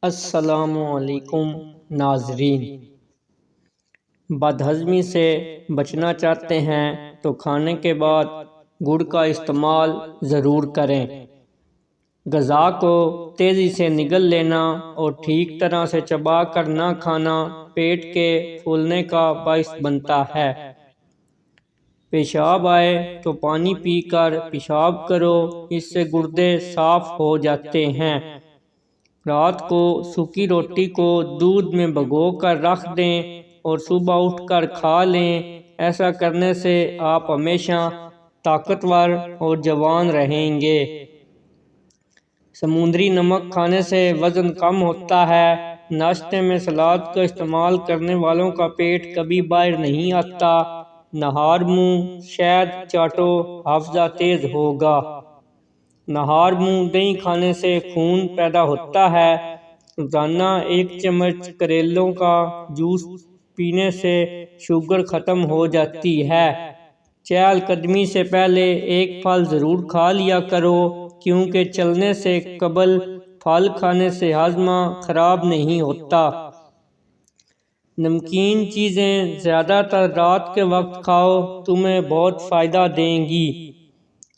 السلام علیکم ناظرین۔ بدہضمی سے بچنا چاہتے ہیں تو کھانے کے بعد گڑ کا استعمال ضرور کریں۔ غذا کو تیزی سے نگل لینا اور ٹھیک طرح سے چبا کر نہ کھانا پیٹ کے پھولنے کا باعث بنتا ہے۔ پیشاب آئے تو پانی پی کر پیشاب کرو، اس سے گردے صاف ہو جاتے ہیں۔ رات کو سوکھی روٹی کو دودھ میں بھگو کر رکھ دیں اور صبح اٹھ کر کھا لیں۔ ایسا کرنے سے آپ ہمیشہ طاقتور اور جوان رہیں گے۔ سمندری نمک کھانے سے وزن کم ہوتا ہے۔ ناشتے میں سلاد کا استعمال کرنے والوں کا پیٹ کبھی باہر نہیں آتا۔ نہار منہ شہد چاٹو، حافظہ تیز ہوگا۔ نہار منہ دہی کھانے سے خون پیدا ہوتا ہے۔ روزانہ 1 چمچ کریلوں کا جوس پینے سے شوگر ختم ہو جاتی ہے۔ چہل قدمی سے پہلے 1 پھل ضرور کھا لیا کرو، کیونکہ چلنے سے قبل پھل کھانے سے ہاضمہ خراب نہیں ہوتا۔ نمکین چیزیں زیادہ تر رات کے وقت کھاؤ، تمہیں بہت فائدہ دیں گی۔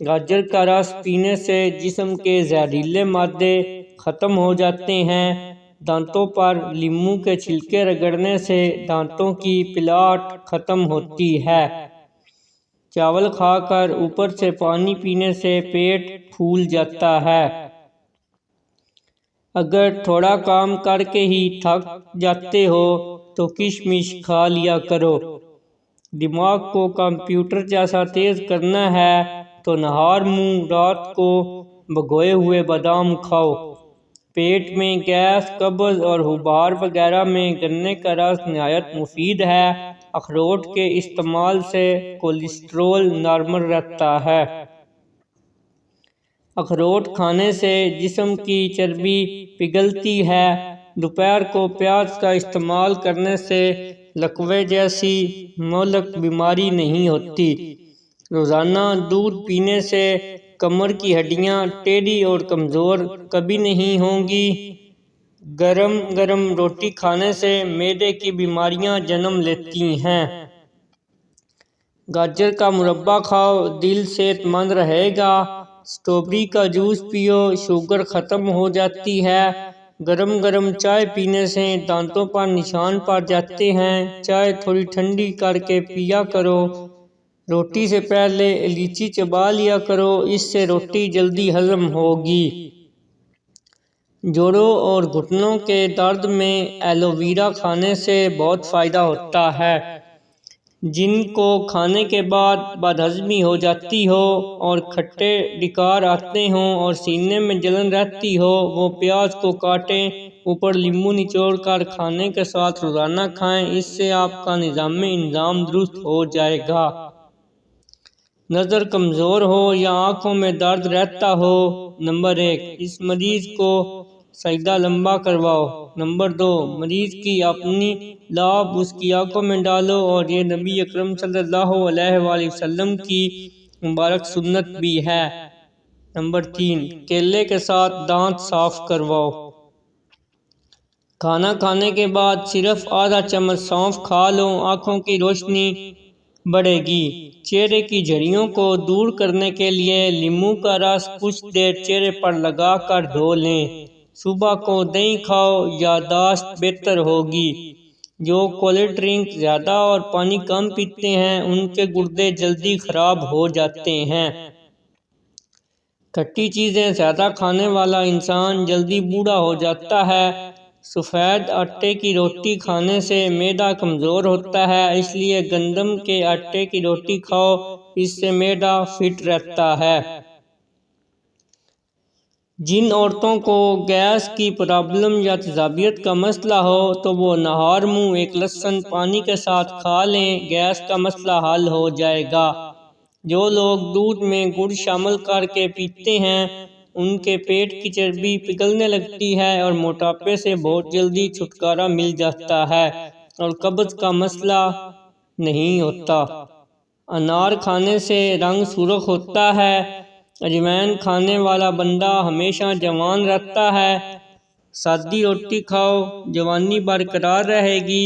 گاجر کا رس پینے سے جسم کے زہریلے مادے ختم ہو جاتے ہیں۔ دانتوں پر لیموں کے چھلکے رگڑنے سے دانتوں کی پلاٹ ختم ہوتی ہے۔ چاول کھا کر اوپر سے پانی پینے سے پیٹ پھول جاتا ہے۔ اگر تھوڑا کام کر کے ہی تھک جاتے ہو تو کشمش کھا لیا کرو۔ دماغ کو کمپیوٹر جیسا تیز کرنا ہے تو نہار منہ رات کو بھگوئے ہوئے بادام کھاؤ۔ پیٹ میں گیس، قبض اور غبار وغیرہ میں گنے کا رس نہایت مفید ہے۔ اخروٹ کے استعمال سے کولیسٹرول نارمل رہتا ہے۔ اخروٹ کھانے سے جسم کی چربی پگھلتی ہے۔ دوپہر کو پیاز کا استعمال کرنے سے لکوے جیسی مہلک بیماری نہیں ہوتی۔ روزانہ دودھ پینے سے کمر کی ہڈیاں ٹیڑھی اور کمزور کبھی نہیں ہوں گی۔ گرم گرم روٹی کھانے سے معدے کی بیماریاں جنم لیتی ہیں۔ گاجر کا مربع کھاؤ، دل صحت مند رہے گا۔ اسٹرابیری کا جوس پیو، شوگر ختم ہو جاتی ہے۔ گرم گرم چائے پینے سے دانتوں پر نشان پڑ جاتے ہیں۔ چائے تھوڑی ٹھنڈی کر کے پیا کرو۔ روٹی سے پہلے الائچی چبا لیا کرو، اس سے روٹی جلدی ہضم ہوگی۔ جوڑوں اور گھٹنوں کے درد میں ایلو ویرا کھانے سے بہت فائدہ ہوتا ہے۔ جن کو کھانے کے بعد بدہضمی ہو جاتی ہو اور کھٹے ڈکار آتے ہوں اور سینے میں جلن رہتی ہو، وہ پیاز کو کاٹیں، اوپر لیموں نچوڑ کر کھانے کے ساتھ روزانہ کھائیں۔ اس سے آپ کا نظام درست ہو جائے گا۔ نظر کمزور ہو یا آنکھوں میں درد رہتا ہو، نمبر 1 اس مریض کو سجدہ لمبا کرواؤ۔ نمبر 2 مریض کی اپنی لعاب اس کی آنکھوں میں ڈالو، اور یہ نبی اکرم صلی اللہ علیہ وآلہ وسلم کی مبارک سنت بھی ہے۔ نمبر 3 کیلے کے ساتھ دانت صاف کرواؤ۔ کھانا کھانے کے بعد صرف آدھا چمچ سونف کھا لو، آنکھوں کی روشنی بڑھے گی۔ چہرے کی جھریوں کو دور کرنے کے لیے لیموں کا رس کچھ دیر چہرے پر لگا کر دھو لیں۔ صبح کو دہی کھاؤ، یادداشت بہتر ہوگی۔ جو کولڈ ڈرنک زیادہ اور پانی کم پیتے ہیں، ان کے گردے جلدی خراب ہو جاتے ہیں۔ کھٹی چیزیں زیادہ کھانے والا انسان جلدی بوڑھا ہو جاتا ہے۔ سفید آٹے کی روٹی کھانے سے معدہ کمزور ہوتا ہے، اس لیے گندم کے آٹے کی روٹی کھاؤ، اس سے معدہ فٹ رہتا ہے۔ جن عورتوں کو گیس کی پرابلم یا تیزابیت کا مسئلہ ہو تو وہ نہار منہ 1 لہسن پانی کے ساتھ کھا لیں، گیس کا مسئلہ حل ہو جائے گا۔ جو لوگ دودھ میں گڑ شامل کر کے پیتے ہیں، ان کے پیٹ کی چربی پگھلنے لگتی ہے اور موٹاپے سے بہت جلدی چھٹکارا مل جاتا ہے اور قبض کا مسئلہ نہیں ہوتا۔ انار کھانے سے رنگ سرخ ہوتا ہے۔ اجوائن کھانے والا بندہ ہمیشہ جوان رہتا ہے۔ سادی روٹی کھاؤ، جوانی برقرار رہے گی۔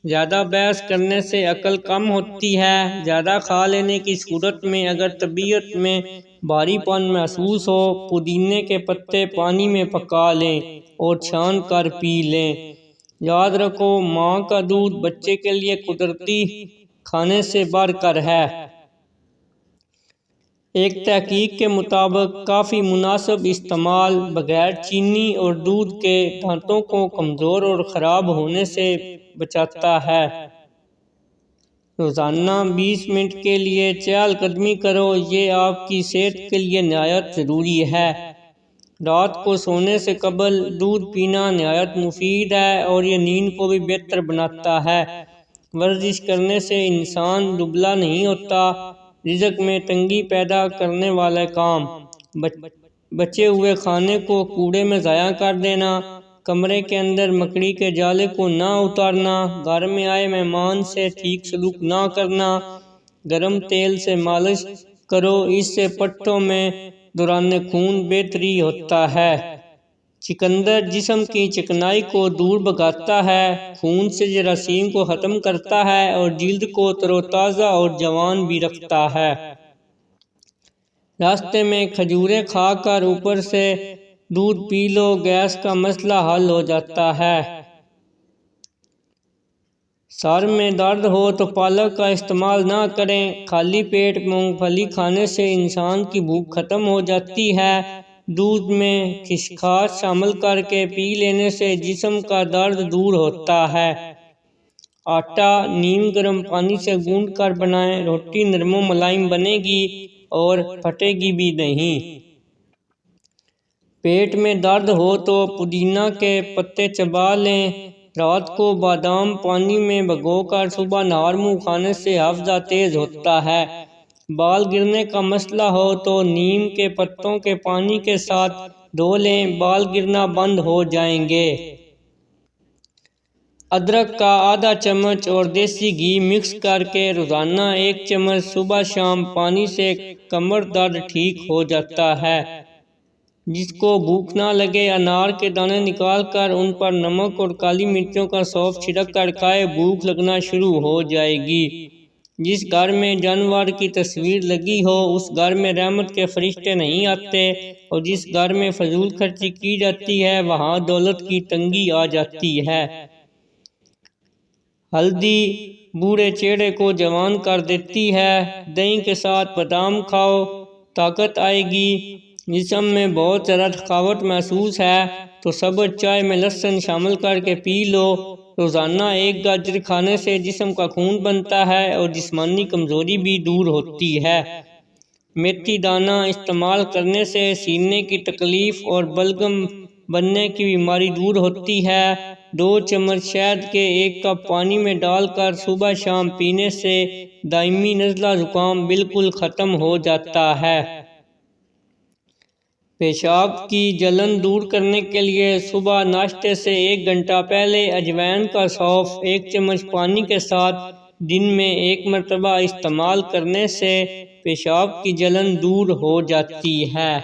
زیادہ بحث کرنے سے عقل کم ہوتی ہے۔ زیادہ کھا لینے کی صورت میں اگر طبیعت میں بھاری پن محسوس ہو، پودینے کے پتے پانی میں پکا لیں اور چھان کر پی لیں۔ یاد رکھو، ماں کا دودھ بچے کے لیے قدرتی کھانے سے بڑھ کر ہے۔ ایک تحقیق کے مطابق کافی مناسب استعمال بغیر چینی اور دودھ کے دانتوں کو کمزور اور خراب ہونے سے بچاتا ہے۔ روزانہ 20 منٹ کے لیے چہل قدمی کرو، یہ آپ کی صحت کے لیے نہایت ضروری ہے۔ رات کو سونے سے قبل دودھ پینا نہایت مفید ہے اور یہ نیند کو بھی بہتر بناتا ہے۔ ورزش کرنے سے انسان دبلا نہیں ہوتا۔ رزق میں تنگی پیدا کرنے والے کام: بچے ہوئے کھانے کو کوڑے میں ضائع کر دینا، کمرے کے اندر مکڑی کے جالے کو نہ اتارنا، گھر میں آئے مہمان سے ٹھیک سلوک نہ کرنا۔ گرم تیل سے مالش کرو، اس سے پٹھوں میں دوران خون بہتری ہوتا ہے۔ چقندر جسم کی چکنائی کو دور بھگاتا ہے، خون سے جراثیم کو ختم کرتا ہے اور جلد کو تر و تازہ اور جوان بھی رکھتا ہے۔ راستے میں کھجوریں کھا کر اوپر سے دودھ پی لو، گیس کا مسئلہ حل ہو جاتا ہے۔ سر میں درد ہو تو پالک کا استعمال نہ کریں۔ خالی پیٹ مونگ پھلی کھانے سے انسان کی بھوک ختم ہو جاتی ہے۔ دودھ میں خسخاس شامل کر کے پی لینے سے جسم کا درد دور ہوتا ہے۔ آٹا نیم گرم پانی سے گوندھ کر بنائیں، روٹی نرم و ملائم بنے گی اور پھٹے گی بھی نہیں۔ پیٹ میں درد ہو تو پودینہ کے پتے چبا لیں۔ رات کو بادام پانی میں بھگو کر صبح نہار منہ کھانے سے حافظہ تیز ہوتا ہے۔ بال گرنے کا مسئلہ ہو تو نیم کے پتوں کے پانی کے ساتھ دھو لیں، بال گرنا بند ہو جائیں گے۔ ادرک کا آدھا چمچ اور دیسی گھی مکس کر کے روزانہ 1 چمچ صبح شام پانی سے کمر درد ٹھیک ہو جاتا ہے۔ جس کو بھوک نہ لگے، انار کے دانے نکال کر ان پر نمک اور کالی مرچوں کا سونف چھڑک کر کھائے، بھوک لگنا شروع ہو جائے گی۔ جس گھر میں جانور کی تصویر لگی ہو، اس گھر میں رحمت کے فرشتے نہیں آتے، اور جس گھر میں فضول خرچی کی جاتی ہے، وہاں دولت کی تنگی آ جاتی ہے۔ ہلدی بوڑھے چہرے کو جوان کر دیتی ہے۔ دہی کے ساتھ بادام کھاؤ، طاقت آئے گی۔ جسم میں بہت زیادہ تھکاوٹ محسوس ہے تو سبز چائے میں لہسن شامل کر کے پی لو۔ روزانہ 1 گاجر کھانے سے جسم کا خون بنتا ہے اور جسمانی کمزوری بھی دور ہوتی ہے۔ میتھی دانہ استعمال کرنے سے سینے کی تکلیف اور بلغم بننے کی بیماری دور ہوتی ہے۔ 2 چمچ شہد کے 1 کپ پانی میں ڈال کر صبح شام پینے سے دائمی نزلہ زکام بالکل ختم ہو جاتا ہے۔ پیشاب کی جلن دور کرنے کے لیے صبح ناشتے سے 1 گھنٹہ پہلے اجوائن کا سونف 1 چمچ پانی کے ساتھ دن میں 1 مرتبہ استعمال کرنے سے پیشاب کی جلن دور ہو جاتی ہے۔